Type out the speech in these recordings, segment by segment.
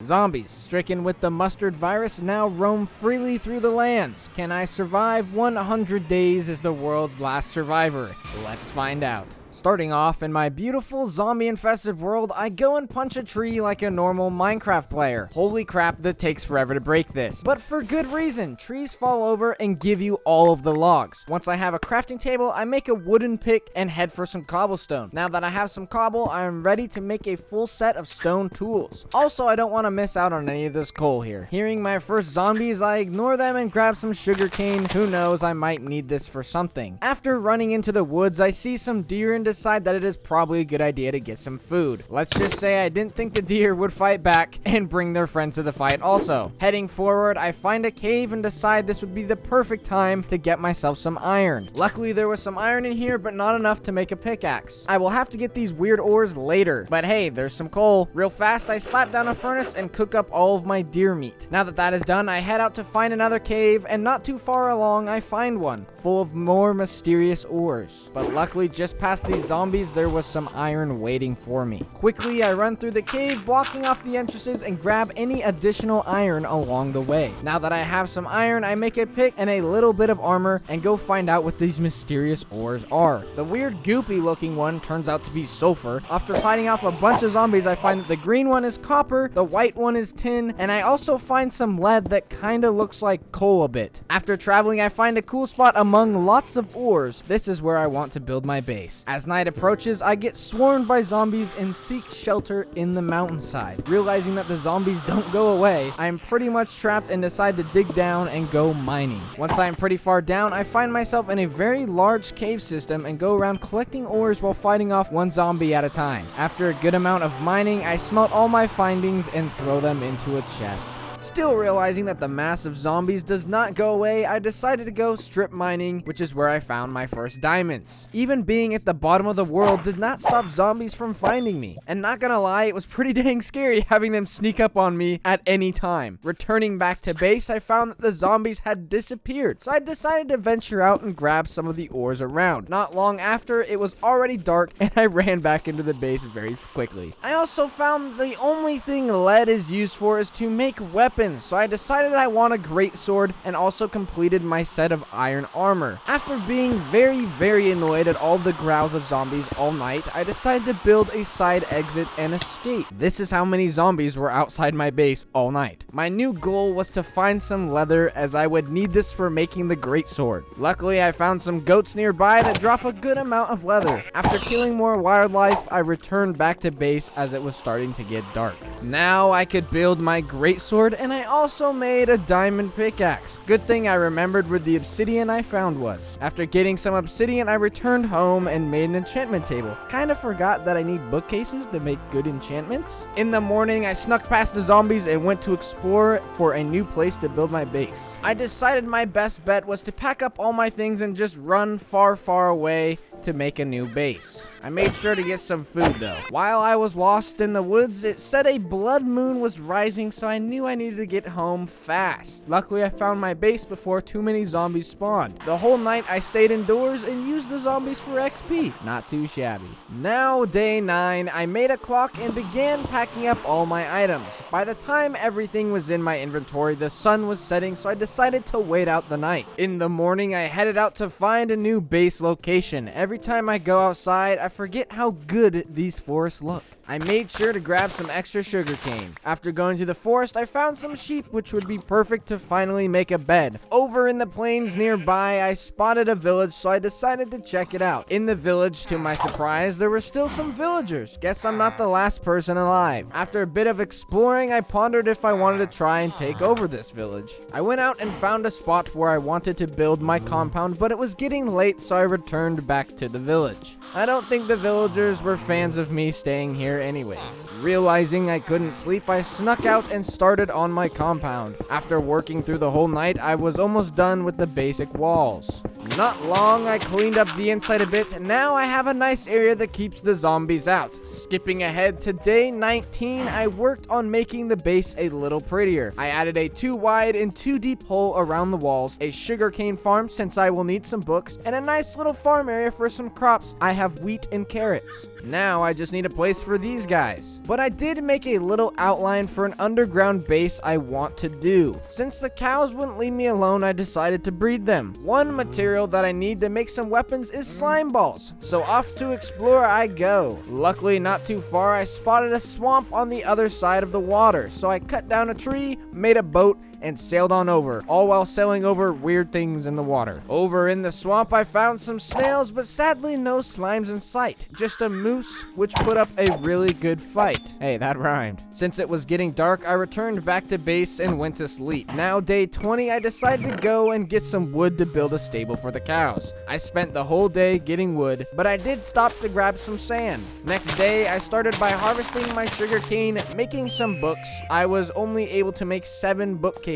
Zombies stricken with the mustard virus now roam freely through the lands. Can I survive 100 days as the world's last survivor? Let's find out. Starting off in my beautiful zombie-infested world, I go and punch a tree like a normal Minecraft player. Holy crap, that takes forever to break this. But for good reason, trees fall over and give you all of the logs. Once I have a crafting table, I make a wooden pick and head for some cobblestone. Now that I have some cobble, I am ready to make a full set of stone tools. Also, I don't want to miss out on any of this coal here. Hearing my first zombies, I ignore them and grab some sugarcane. Who knows, I might need this for something. After running into the woods, I see some deer and decide that it is probably a good idea to get some food. Let's just say I didn't think the deer would fight back and bring their friends to the fight also. Heading forward, I find a cave and decide this would be the perfect time to get myself some iron. Luckily, there was some iron in here, but not enough to make a pickaxe. I will have to get these weird ores later, but hey, there's some coal. Real fast, I slap down a furnace and cook up all of my deer meat. Now that that is done, I head out to find another cave, and not too far along, I find one full of more mysterious ores. But luckily, just past these zombies, there was some iron waiting for me. Quickly, I run through the cave, blocking off the entrances and grab any additional iron along the way. Now that I have some iron, I make a pick and a little bit of armor and go find out what these mysterious ores are. The weird goopy looking one turns out to be sulfur. After fighting off a bunch of zombies, I find that the green one is copper, the white one is tin, and I also find some lead that kinda looks like coal a bit. After traveling, I find a cool spot among lots of ores. This is where I want to build my base. As night approaches, I get swarmed by zombies and seek shelter in the mountainside. Realizing that the zombies don't go away, I am pretty much trapped and decide to dig down and go mining. Once I am pretty far down, I find myself in a very large cave system and go around collecting ores while fighting off one zombie at a time. After a good amount of mining, I smelt all my findings and throw them into a chest. Still realizing that the mass of zombies does not go away, I decided to go strip mining, which is where I found my first diamonds. Even being at the bottom of the world did not stop zombies from finding me. And not gonna lie, it was pretty dang scary having them sneak up on me at any time. Returning back to base, I found that the zombies had disappeared, so I decided to venture out and grab some of the ores around. Not long after, it was already dark and I ran back into the base very quickly. I also found the only thing lead is used for is to make weapons, so I decided I want a greatsword and also completed my set of iron armor. After being very annoyed at all the growls of zombies all night, I decided to build a side exit and escape. This is how many zombies were outside my base all night. My new goal was to find some leather, as I would need this for making the greatsword. Luckily, I found some goats nearby that drop a good amount of leather. After killing more wildlife, I returned back to base as it was starting to get dark. Now I could build my greatsword, and I also made a diamond pickaxe. Good thing I remembered where the obsidian I found was. After getting some obsidian, I returned home and made an enchantment table. Kinda forgot that I need bookcases to make good enchantments. In the morning, I snuck past the zombies and went to explore for a new place to build my base. I decided my best bet was to pack up all my things and just run far away to make a new base. I made sure to get some food though. While I was lost in the woods, it said a blood moon was rising, so I knew I needed to get home fast. Luckily, I found my base before too many zombies spawned. The whole night I stayed indoors and used the zombies for XP. Not too shabby. Now, day 9, I made a clock and began packing up all my items. By the time everything was in my inventory, the sun was setting, so I decided to wait out the night. In the morning, I headed out to find a new base location. Every time I go outside, I forget how good these forests look. I made sure to grab some extra sugarcane. After going to the forest, I found some sheep, which would be perfect to finally make a bed. Over in the plains nearby, I spotted a village, so I decided to check it out. In the village, to my surprise, there were still some villagers. Guess I'm not the last person alive. After a bit of exploring, I pondered if I wanted to try and take over this village. I went out and found a spot where I wanted to build my compound, but it was getting late, so I returned back to the village. I don't think the villagers were fans of me staying here anyways. Realizing I couldn't sleep, I snuck out and started on my compound. After working through the whole night, I was almost done with the basic walls. Not long, I cleaned up the inside a bit, and now I have a nice area that keeps the zombies out. Skipping ahead to day 19, I worked on making the base a little prettier. I added a 2 wide and 2 deep hole around the walls, a sugarcane farm since I will need some books, and a nice little farm area for some crops. I have wheat and carrots. Now I just need a place for these guys. But I did make a little outline for an underground base I want to do. Since the cows wouldn't leave me alone, I decided to breed them. One material that I need to make some weapons is slime balls, so off to explore I go. Luckily, not too far, I spotted a swamp on the other side of the water, so I cut down a tree, made a boat, and sailed on over, all while sailing over weird things in the water. Over in the swamp, I found some snails, but sadly no slimes in sight. Just a moose, which put up a really good fight. Hey, that rhymed. Since it was getting dark, I returned back to base and went to sleep. Now, day 20, I decided to go and get some wood to build a stable for the cows. I spent the whole day getting wood, but I did stop to grab some sand. Next day, I started by harvesting my sugarcane, making some books. I was only able to make 7 bookcases.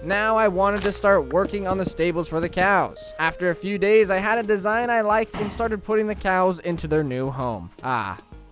Now I wanted to start working on the stables for the cows. After a few days, I had a design I liked and started putting the cows into their new home.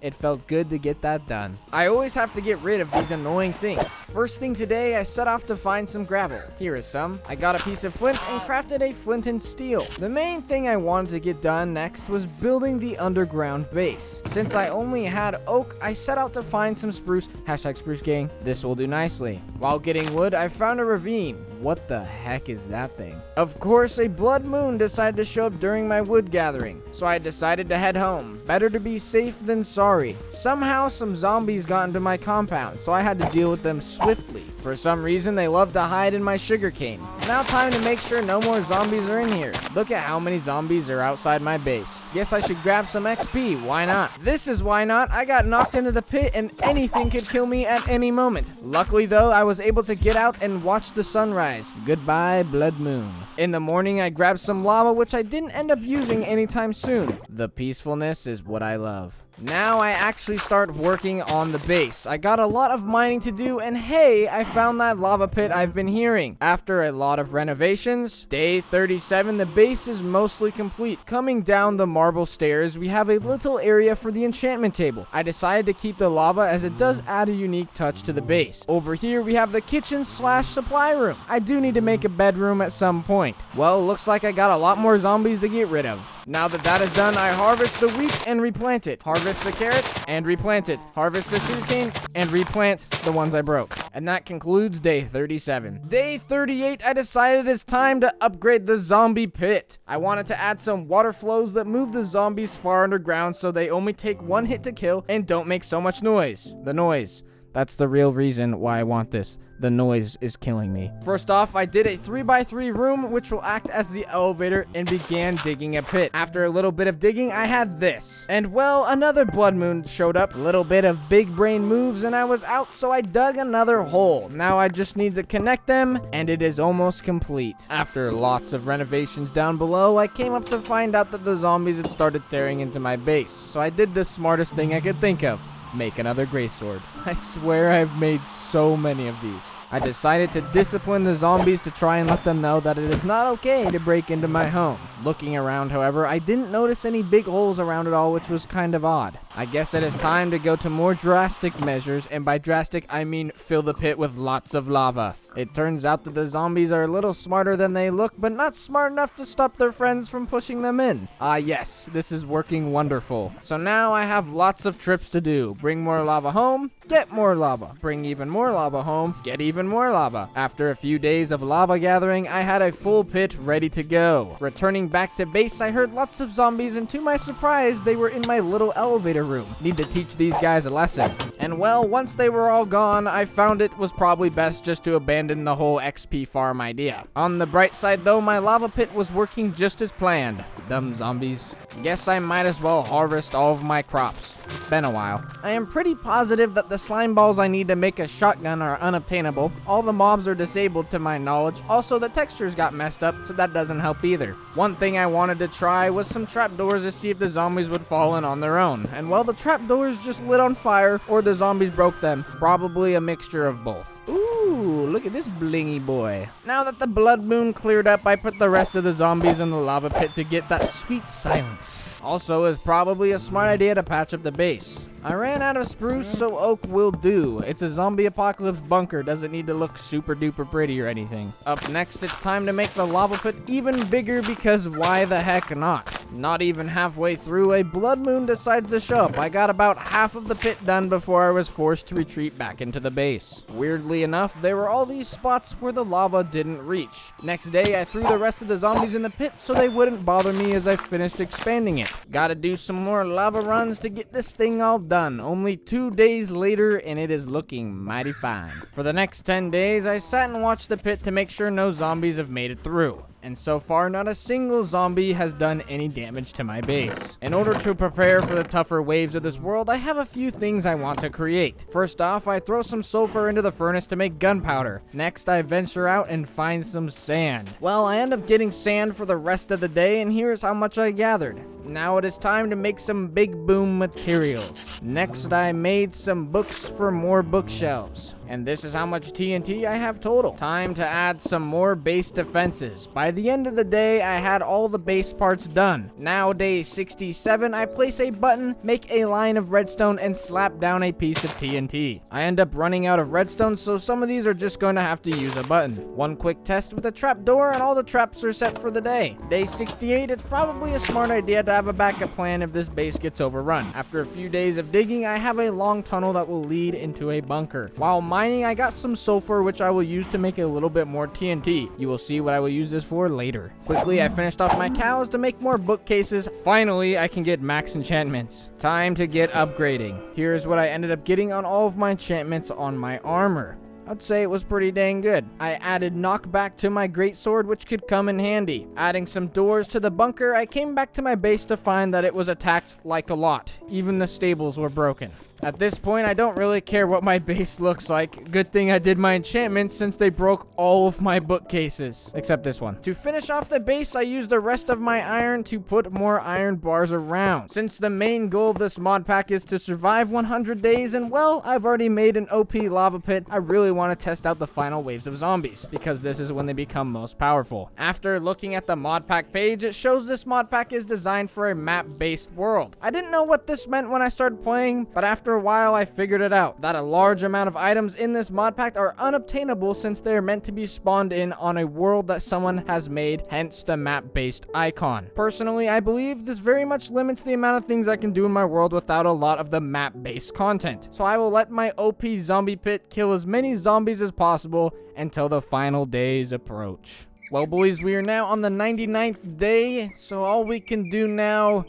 It felt good to get that done. I always have to get rid of these annoying things. First thing today, I set off to find some gravel. Here is some. I got a piece of flint and crafted a flint and steel. The main thing I wanted to get done next was building the underground base. Since I only had oak, I set out to find some spruce. #spruce gang. This will do nicely. While getting wood, I found a ravine. What the heck is that thing? Of course, a blood moon decided to show up during my wood gathering, so I decided to head home. Better to be safe than sorry. Somehow some zombies got into my compound, so I had to deal with them swiftly. For some reason, they love to hide in my sugarcane. Now time to make sure no more zombies are in here. Look at how many zombies are outside my base. Guess I should grab some XP, why not? This is why not. I got knocked into the pit and anything could kill me at any moment. Luckily though, I was able to get out and watch the sunrise. Goodbye, blood moon. In the morning, I grabbed some lava, which I didn't end up using anytime soon. The peacefulness is what I love. Now I actually start working on the base. I got a lot of mining to do, and hey, I found that lava pit I've been hearing. After a lot of renovations, day 37, the base is mostly complete. Coming down the marble stairs, we have a little area for the enchantment table. I decided to keep the lava as it does add a unique touch to the base. Over here, we have the kitchen/supply room. I do need to make a bedroom at some point. Well, looks like I got a lot more zombies to get rid of. Now that that is done, I harvest the wheat and replant it. Harvest the carrots and replant it. Harvest the sugarcane and replant the ones I broke. And that concludes day 37. Day 38, I decided it's time to upgrade the zombie pit. I wanted to add some water flows that move the zombies far underground so they only take 1 hit to kill and don't make so much noise. The noise. That's the real reason why I want this. The noise is killing me. First off, I did a 3x3 room, which will act as the elevator, and began digging a pit. After a little bit of digging, I had this. And well, another blood moon showed up. A little bit of big brain moves, and I was out, so I dug another hole. Now I just need to connect them, and it is almost complete. After lots of renovations down below, I came up to find out that the zombies had started tearing into my base. So I did the smartest thing I could think of. Make another gray sword. I swear I've made so many of these. I decided to discipline the zombies to try and let them know that it is not okay to break into my home. Looking around, however, I didn't notice any big holes around it all, which was kind of odd. I guess it is time to go to more drastic measures, and by drastic, I mean fill the pit with lots of lava. It turns out that the zombies are a little smarter than they look, but not smart enough to stop their friends from pushing them in. Yes, this is working wonderful. So now I have lots of trips to do. Bring more lava home, get more lava. Bring even more lava home, get even more lava. After a few days of lava gathering, I had a full pit ready to go. Returning back to base, I heard lots of zombies, and to my surprise, they were in my little elevator room. Need to teach these guys a lesson. And well, once they were all gone, I found it was probably best just to abandon the whole XP farm idea. On the bright side though, my lava pit was working just as planned. Dumb zombies. Guess I might as well harvest all of my crops. It's been a while. I am pretty positive that the slime balls I need to make a shotgun are unobtainable. All the mobs are disabled to my knowledge. Also, the textures got messed up, so that doesn't help either. One thing I wanted to try was some trapdoors to see if the zombies would fall in on their own. And well, the trapdoors just lit on fire, or the zombies broke them. Probably a mixture of both. Ooh, look at this blingy boy. Now that the blood moon cleared up, I put the rest of the zombies in the lava pit to get that sweet silence. Also, it's probably a smart idea to patch up the base. I ran out of spruce, so oak will do. It's a zombie apocalypse bunker, doesn't need to look super duper pretty or anything. Up next, it's time to make the lava pit even bigger because why the heck not? Not even halfway through, a blood moon decides to show up. I got about half of the pit done before I was forced to retreat back into the base. Weirdly enough, there were all these spots where the lava didn't reach. Next day, I threw the rest of the zombies in the pit so they wouldn't bother me as I finished expanding it. Gotta do some more lava runs to get this thing all done. Only 2 days later and it is looking mighty fine. For the next 10 days, I sat and watched the pit to make sure no zombies have made it through. And so far, not a single zombie has done any damage to my base. In order to prepare for the tougher waves of this world, I have a few things I want to create. First off, I throw some sulfur into the furnace to make gunpowder. Next, I venture out and find some sand. Well, I end up getting sand for the rest of the day, and here's how much I gathered. Now it is time to make some big boom materials. Next, I made some books for more bookshelves. And this is how much TNT I have total. Time to add some more base defenses. By the end of the day, I had all the base parts done. Now, day 67, I place a button, make a line of redstone, and slap down a piece of TNT. I end up running out of redstone, so some of these are just going to have to use a button. One quick test with a trapdoor, and all the traps are set for the day. Day 68, it's probably a smart idea to have a backup plan if this base gets overrun. After a few days of digging, I have a long tunnel that will lead into a bunker. While mining, I got some sulfur which I will use to make a little bit more TNT. You will see what I will use this for later. Quickly, I finished off my cows to make more bookcases. Finally, I can get max enchantments. Time to get upgrading. Here's what I ended up getting on all of my enchantments on my armor. I'd say it was pretty dang good. I added knockback to my greatsword, which could come in handy. Adding some doors to the bunker, I came back to my base to find that it was attacked like a lot. Even the stables were broken. At this point, I don't really care what my base looks like. Good thing I did my enchantments since they broke all of my bookcases. Except this one. To finish off the base, I used the rest of my iron to put more iron bars around. Since the main goal of this mod pack is to survive 100 days, and well, I've already made an OP lava pit, I really want to test out the final waves of zombies, because this is when they become most powerful. After looking at the mod pack page, it shows this mod pack is designed for a map-based world. I didn't know what this meant when I started playing, but after a while I figured it out, that a large amount of items in this mod pack are unobtainable since they are meant to be spawned in on a world that someone has made, hence the map-based icon. Personally, I believe this very much limits the amount of things I can do in my world without a lot of the map-based content. So I will let my OP zombie pit kill as many zombies as possible until the final days approach. Well, boys, we are now on the 99th day, so all we can do now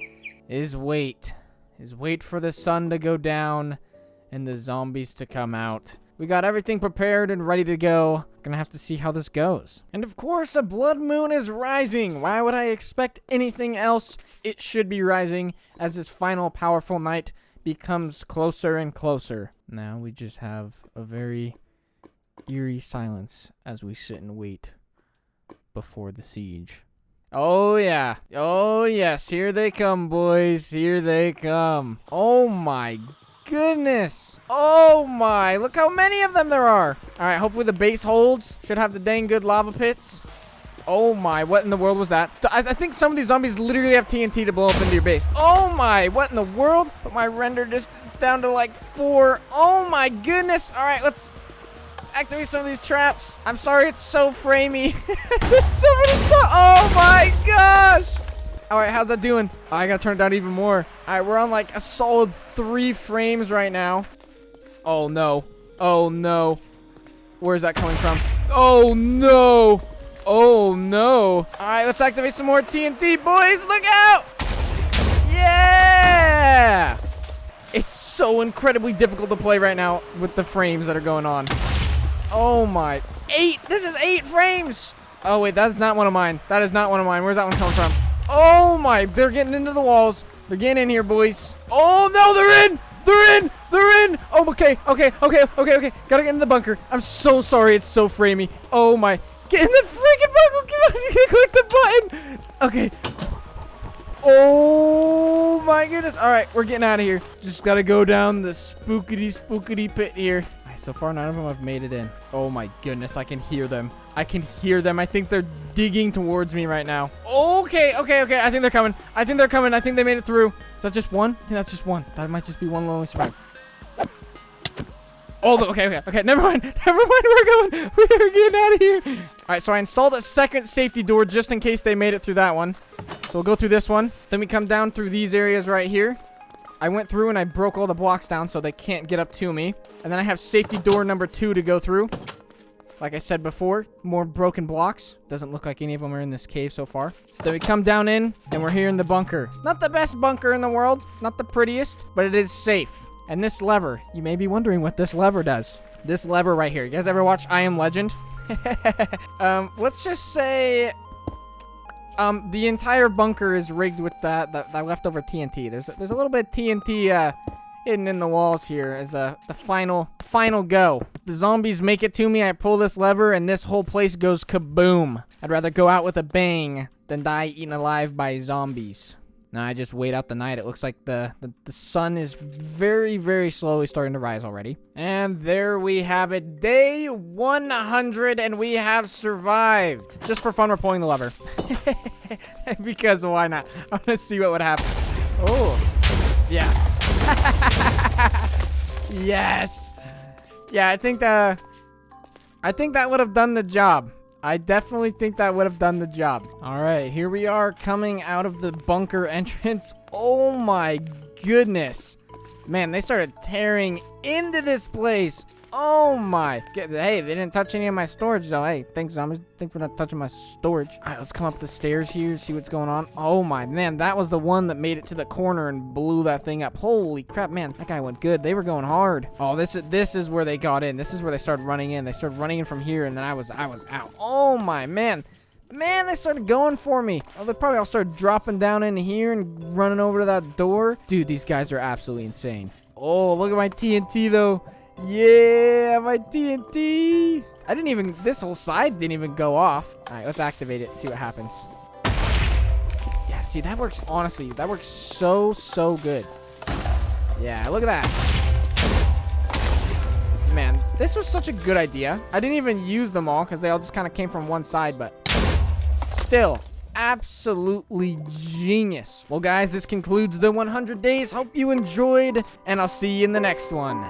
is wait. Wait for the sun to go down and the zombies to come out. We got everything prepared and ready to go. Gonna have to see how this goes. And of course, a blood moon is rising. Why would I expect anything else? It should be rising as this final powerful night becomes closer and closer. Now we just have a very eerie silence as we sit and wait before the siege. Oh yeah. Oh yes, here they come, boys. Here they come. Oh my goodness. Oh my, look how many of them there are. Alright, hopefully the base holds. Should have the dang good lava pits. Oh my, what in the world was that? I think some of these zombies literally have TNT to blow up into your base. Oh my, what in the world? Put my render distance down to like 4. Oh my goodness. Alright, let's activate some of these traps. I'm sorry it's so framey. There's so many oh my gosh. Alright, how's that doing? Oh, I gotta turn it down even more. Alright, we're on like a solid 3 frames right now. Oh no. Oh no. Where's that coming from? Oh no. Oh no. Alright, let's activate some more TNT, boys. Look out. Yeah. It's so incredibly difficult to play right now with the frames that are going on. Oh my. 8. This is 8 frames. Oh wait, that's not one of mine. That is not one of mine. Where's that one coming from? Oh my. They're getting into the walls. They're getting in here, boys. Oh no, they're in. They're in. They're in. Oh, okay. Gotta get in the bunker. I'm so sorry. It's so framey. Oh my. Get in the freaking bunker. Come on. Click the button. Okay. Oh my goodness. All right, we're getting out of here. Just gotta go down the spookity pit here. So far, none of them have made it in. Oh my goodness, I can hear them. I can hear them. I think they're digging towards me right now. Okay. I think they're coming. I think they made it through. Is that just one? I think that's just one. That might just be one lonely survivor. Oh, okay. Never mind. We're getting out of here. All right, so I installed a second safety door just in case they made it through that one. So we'll go through this one. Then we come down through these areas right here. I went through and I broke all the blocks down so they can't get up to me. And then I have safety door number 2 to go through. Like I said before, more broken blocks. Doesn't look like any of them are in this cave so far. Then we come down in and we're here in the bunker. Not the best bunker in the world. Not the prettiest, but it is safe. And this lever, you may be wondering what this lever does. This lever right here. You guys ever watch I Am Legend? Let's just say the entire bunker is rigged with that leftover TNT. There's a little bit of TNT hidden in the walls here as the final go. If the zombies make it to me, I pull this lever and this whole place goes kaboom. I'd rather go out with a bang than die eaten alive by zombies. Now I just wait out the night. It looks like the sun is very, very slowly starting to rise already. And there we have it. Day 100 and we have survived. Just for fun, we're pulling the lever. Because why not? I want to see what would happen. Oh, yeah. Yes. Yeah, I think that would have done the job. I definitely think that would have done the job. All right, here we are coming out of the bunker entrance. Oh my goodness. Man, they started tearing into this place. Oh my. Hey, they didn't touch any of my storage though. Hey, thanks, zombies. Thanks for not touching my storage. All right, let's come up the stairs here, see what's going on. Oh my, man, that was the one that made it to the corner and blew that thing up. Holy crap, man, that guy went good. They were going hard. Oh, this is where they got in. This is where they started running in. They started running in from here, and then I was out. Oh my, man. Man, they started going for me. Oh, they probably all started dropping down in here and running over to that door. Dude, these guys are absolutely insane. Oh, look at my TNT, though. Yeah, my TNT. This whole side didn't even go off. All right, let's activate it, see what happens. Yeah, see, that works, honestly. That works so good. Yeah, look at that. Man, this was such a good idea. I didn't even use them all because they all just kind of came from one side, but still, absolutely genius. Well, guys, this concludes the 100 days. Hope you enjoyed, and I'll see you in the next one.